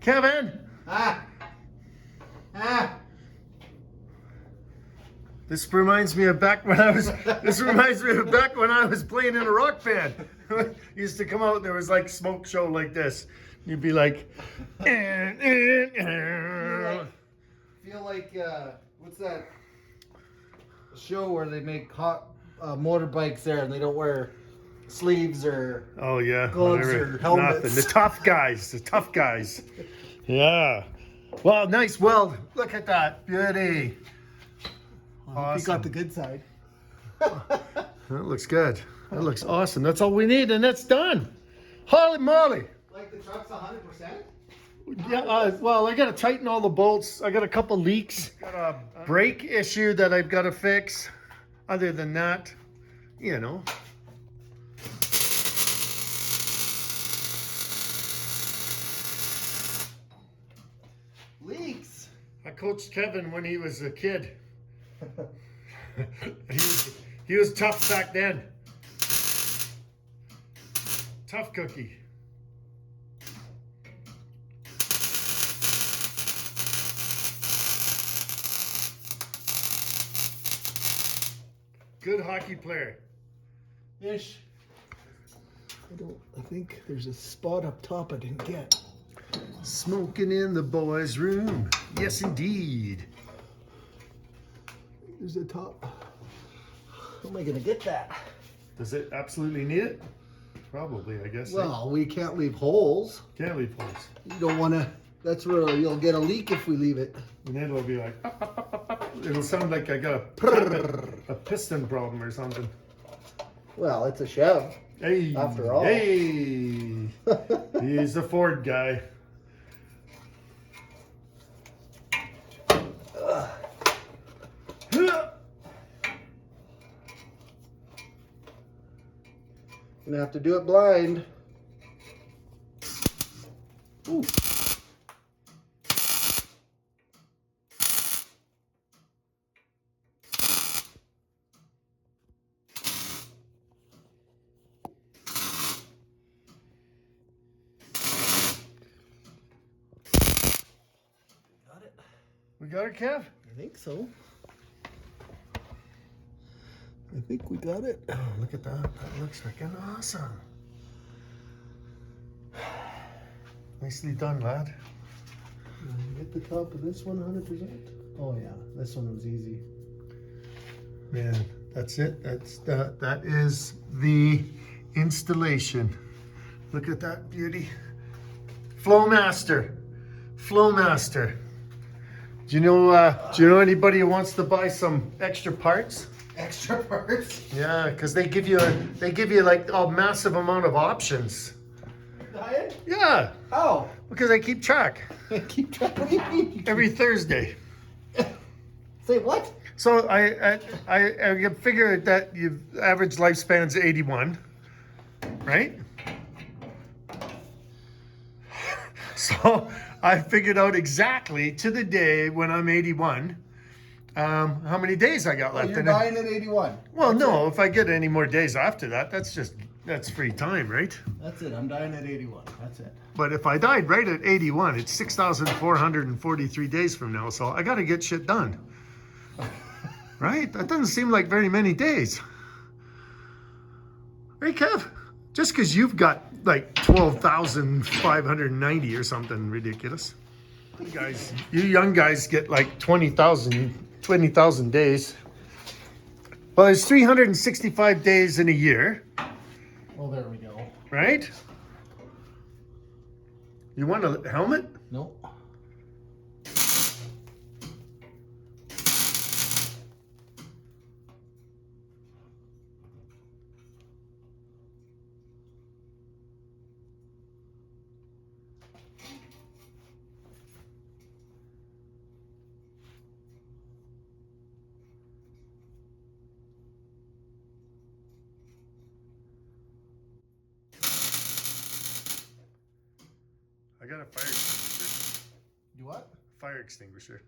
Kevin! Ah! This reminds me of back when I was. This reminds me of back when I was playing in a rock band. Used to come out and there was like smoke show like this. You'd be like, Feel like what's that show where they make hot motorbikes there and they don't wear sleeves or oh yeah, gloves whatever. or helmets. Nothing. The tough guys. The tough guys. Yeah. Well, nice weld. Look at that beauty. Awesome. You got the good side. That looks good. That looks awesome. That's all we need, and that's done. Holy moly! Like the truck's 100%? Yeah. Well, I got to tighten all the bolts. I got a couple leaks. Got a brake issue that I've got to fix. Other than that, you know. Leaks. I coached Kevin when he was a kid. he was tough back then. Tough cookie. Good hockey player. Ish. I think there's a spot up top I didn't get. Smoking in the boys' room. Yes, indeed. There's a top. How am I gonna get that? Does it absolutely need it? Probably, I guess. Well, we can't leave holes. Can't leave holes. You don't want to. That's where you'll get a leak if we leave it. And then it'll be like, it'll sound like I got a piston problem or something. Well, it's a Chev. Hey, after all. Hey, he's a Ford guy. Gonna have to do it blind. Ooh. Got it. We got it, Kev? I think so. I think we got it. Oh, look at that. That looks freaking awesome. Nicely done, lad. Hit the top of this one 100%. Oh yeah, this one was easy. Man, that's it. That is the installation. Look at that beauty. Flowmaster. Flowmaster. Do you know anybody who wants to buy some extra parts? Extra parts? Yeah, because they give you like a massive amount of options. Diet? Yeah. How? Because I keep track. Keep track. What do you mean? Every Thursday. Say what? So I figured that your average lifespan's 81, right? So I figured out exactly to the day when I'm 81, how many days I got left. You're dying at 81. Well, no, if I get any more days after that, that's free time, right? That's it. I'm dying at 81. That's it. But if I died right at 81, it's 6,443 days from now. So I got to get shit done. Right? That doesn't seem like very many days. Right, Kev? Just because you've got like 12,590 or something ridiculous. You young guys get like 20,000 days. Well, there's 365 days in a year. Well, there we go. Right? You want a helmet? Nope. I got a fire extinguisher. You what? Fire extinguisher.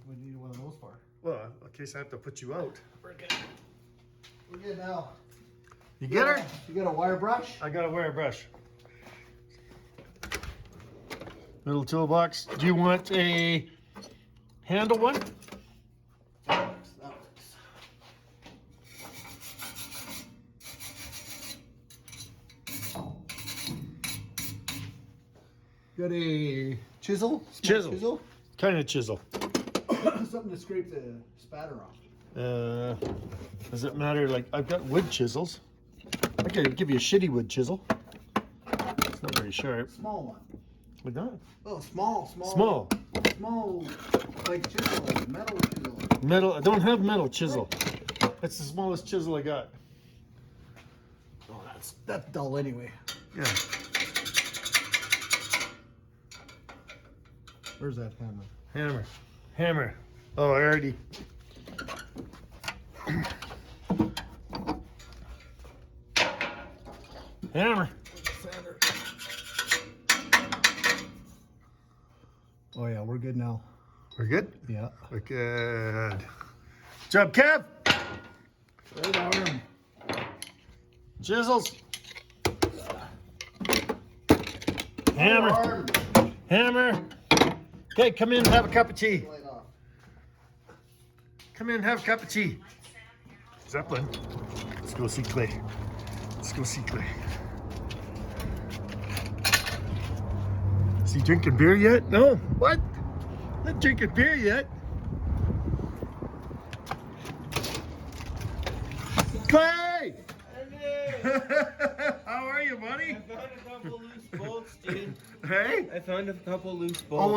What do you need one of those for? Well, in case I have to put you out. We're good. We're good now. You get her? You got a wire brush? I got a wire brush. Little toolbox. Do you want a handle one? That works. That works. Got a chisel? Small Chisel. Kind of chisel. Something to scrape the spatter off. Does it matter? Like, I've got wood chisels. I could give you a shitty wood chisel. It's not very sharp. Small one. But not. Oh, small. Small. Small, like chisel, metal chisel. Metal. I don't have metal chisel. That's the smallest chisel I got. Oh, that's dull anyway. Yeah. Where's that hammer? Hammer. Oh, I already. Hammer. Sander. Oh yeah, we're good now. We're good? Yeah. We're good. Job, Kev. Right arm. Chisels. Hammer. Okay, come in and have a cup of tea. Come in and have a cup of tea. Zeppelin. Let's go see Clay. Is he drinking beer yet? No. What? Not drinking beer yet. Clay! How are you, buddy? I found a couple loose bolts, dude. Hey? I found a couple loose bolts.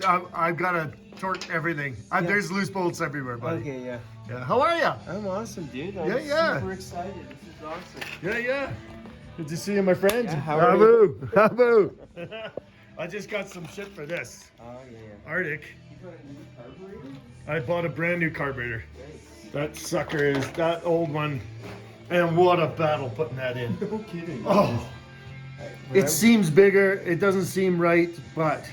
Oh, I've got to torque everything. Yeah. There's loose bolts everywhere, buddy. Okay, yeah. Yeah. How are you? I'm awesome, dude. I'm Yeah. super excited. This is awesome. Yeah. Good to see you, my friend. Yeah, how are you? Habu. I just got some shit for this. Oh, yeah. Arctic. You got a new carburetor? I bought a brand new carburetor. Nice. That sucker is that old one. And what a battle putting that in. No kidding. Oh. It seems bigger. It doesn't seem right, but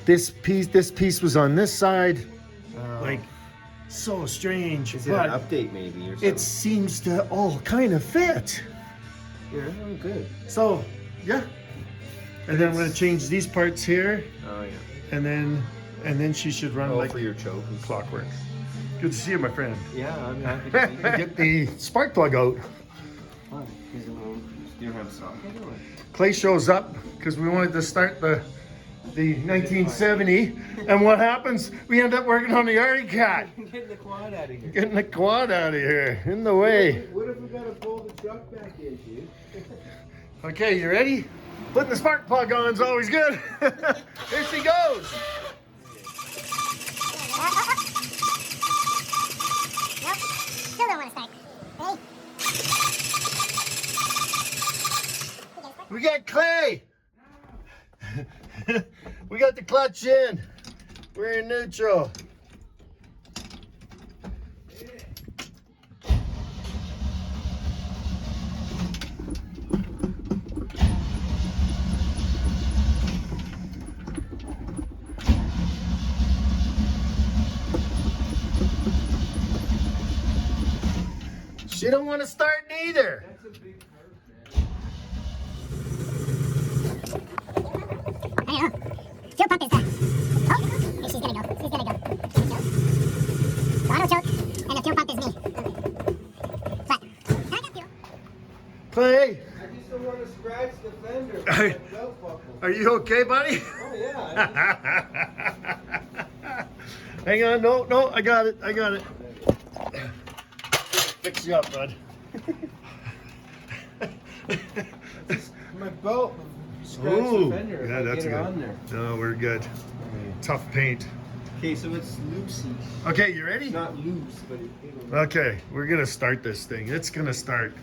this piece was on this side. Like, so strange. Is it but an update maybe or something? it seems to all kind of fit. Yeah, oh, good. So, yeah. And then I'm gonna change these parts here, Oh, yeah. and then she should run Oh, like for your choke. clockwork. Good to see you, my friend. Yeah, I'm happy to see you. Get the spark plug out. What? Is it little, do you have a socket or what? Clay shows up because we wanted to start the 1970, and what happens? We end up working on the Arctic Cat. Getting the quad out of here. Getting the quad out of here, in the way. What if we gotta pull the truck back in, dude? Okay, you ready? Putting the spark plug on is always good. Here she goes. Nope, still don't want to start. Ready? We got Clay. We got the clutch in. We're in neutral. She don't want to start neither. That's a big curve, man. I don't know. Fuel pump is done. Oh, here she's gonna go. The auto choke, and the fuel pump is me. But, I got fuel. Clay, I just don't want to scratch the fender. with Hey. my belt buckle. are you okay, buddy? Oh, yeah. Hang on, no, I got it. Fix you up, bud. My belt. Scratch Ooh, the fender. yeah, if I that's get good. it on there. No, we're good. Tough paint. Okay, so it's loosey. Okay, you ready? Not loose, but it'll. Okay, we're gonna start this thing. It's gonna start.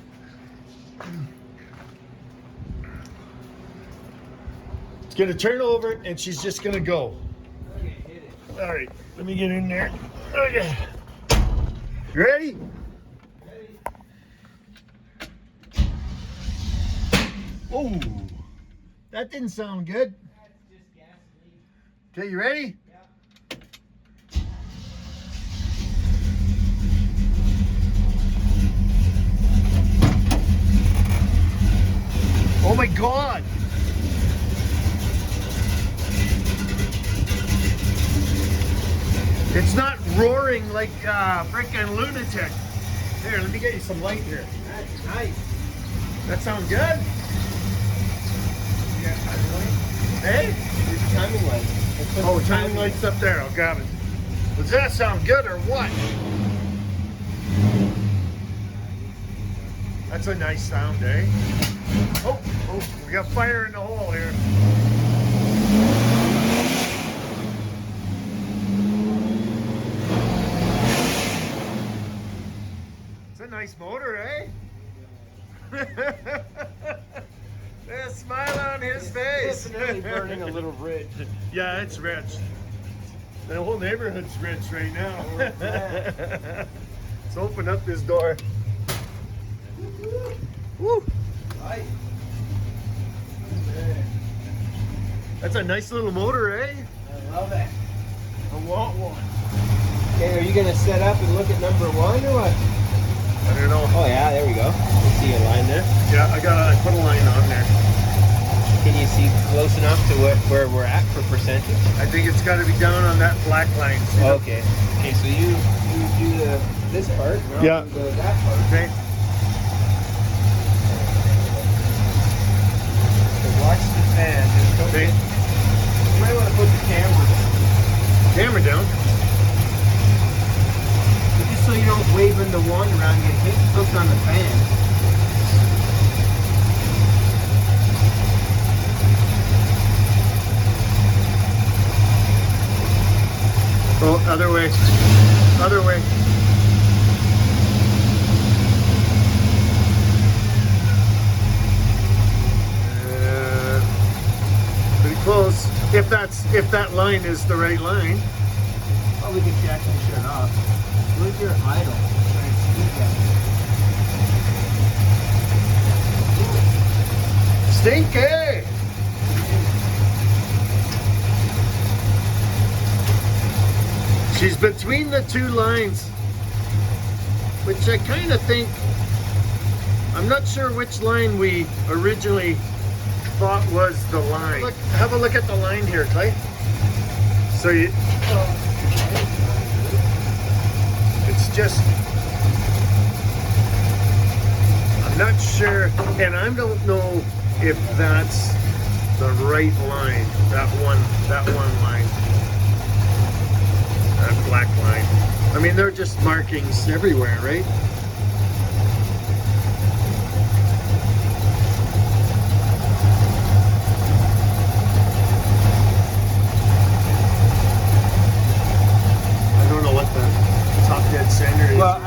It's gonna turn over and she's just gonna go. Okay, hit it. All right, let me get in there. Okay. You ready? Oh, that didn't sound good. That's just gasoline. Okay, you ready? Yeah. Oh my God. roaring like freaking lunatic. Here, let me get you some light here. That's nice. That sound good? Yeah, Hey? Your timing light. Oh, timing light's up there. I'll grab it. Does that sound good or what? That's a nice sound, eh? Oh, we got fire in the hole here. It's a nice motor, eh? There's a smile on his face. Definitely burning a little rich. Yeah, it's rich. The whole neighborhood's rich right now. Let's open up this door. Woo! Right. That's a nice little motor, eh? I love it. I want one. Okay, are you gonna set up and look at number one or what? I don't know. Oh yeah, there we go. You see a line there. Yeah, I put a line on there. Can you see close enough to where we're at for percentage? I think it's got to be down on that black line. See the- Okay. Okay, so you do this part. And I'll Yeah. do that part. Okay. So watch the fan. Just don't Okay. You might want to put the camera down. Camera down. Just so you don't waving the wand around and get hooked on the fan. Oh, other way. Other way. Pretty close. If that line is the right line. Oh, we can check and shut off. Where's your idle? Try and speed that. Stinky! She's between the two lines, which I kind of think, I'm not sure which line we originally thought was the line. Look, have a look at the line here, Clay. So you, it's just, I'm not sure, and I don't know if that's the right line, that one line. That black line. I mean, they're just markings everywhere, right? I don't know what the top dead center is. Well,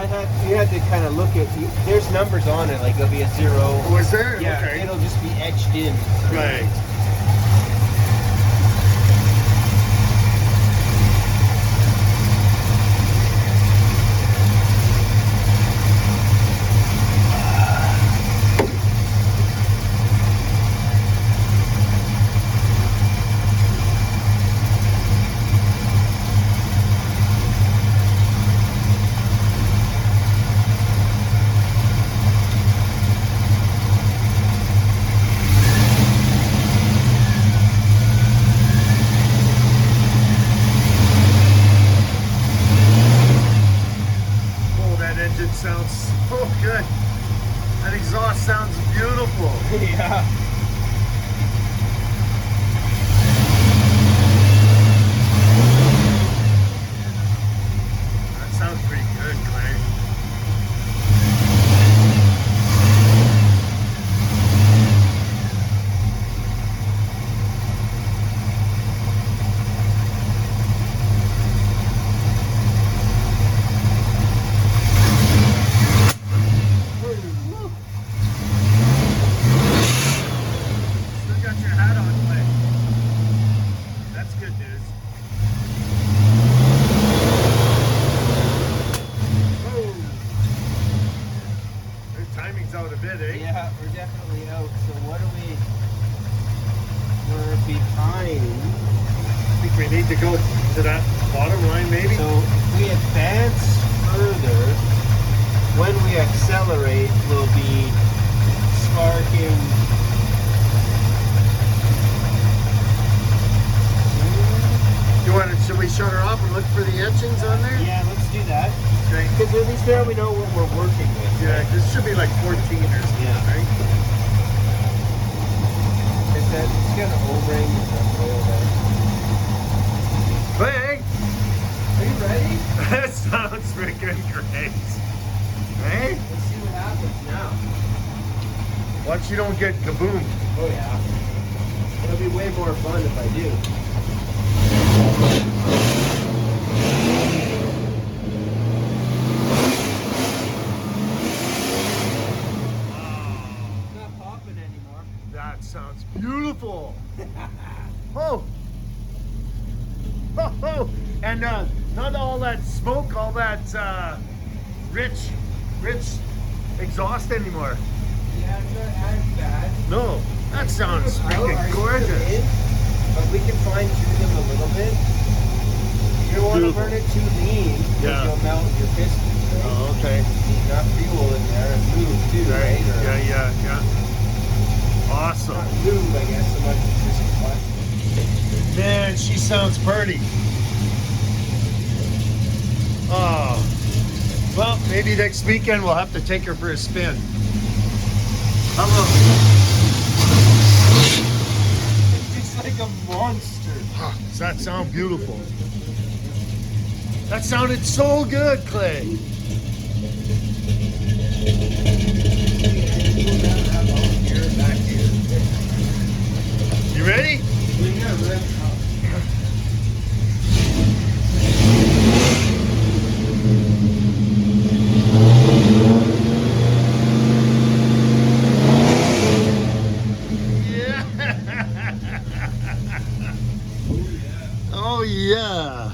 you had to kind of look at. There's numbers on it, like there'll be a 0. Oh, is there? Yeah, Okay. it'll just be etched in. Right. Engine sounds so good. That exhaust sounds beautiful. Yeah. That sounds pretty good, Clay. Still got your hat on, Clay. That's good news. Oh. Their timing's out a bit, eh? Yeah, we're definitely out. So what are we? We're behind. I think we need to go to that bottom line, maybe. So if we advance further, when we accelerate, we'll be sparking. You want to? Should we shut her off and look for the etchings on there? Yeah, let's do that. Okay. Because at least there we know what we're working with. Yeah, this should be like 14 or something, Yeah. right? It's got an O-ring and an oil there. Hey, Are you ready? that sounds freaking great. Hey, Let's see what happens now. watch you don't get kaboom. Oh yeah. It'll be way more fun if I do. It's not popping anymore. That sounds beautiful. Oh. Oh, oh. And not all that smoke, all that rich exhaust anymore. Yeah, it's not as bad. No, that sounds Our freaking heaters gorgeous. in, but we can fine tune them a little bit. You don't want to Beautiful. burn it too lean, because Yeah. you'll melt your pistons. Right? Oh, okay. Need enough fuel in there and lube too, right? Or Yeah. Awesome. not lube, I guess, so much as just clutch. Man, she sounds pretty. Oh. Well, maybe next weekend we'll have to take her for a spin. Hello. It's like a monster. Does that sound beautiful? That sounded so good, Clay. You ready? Yeah. Oh yeah.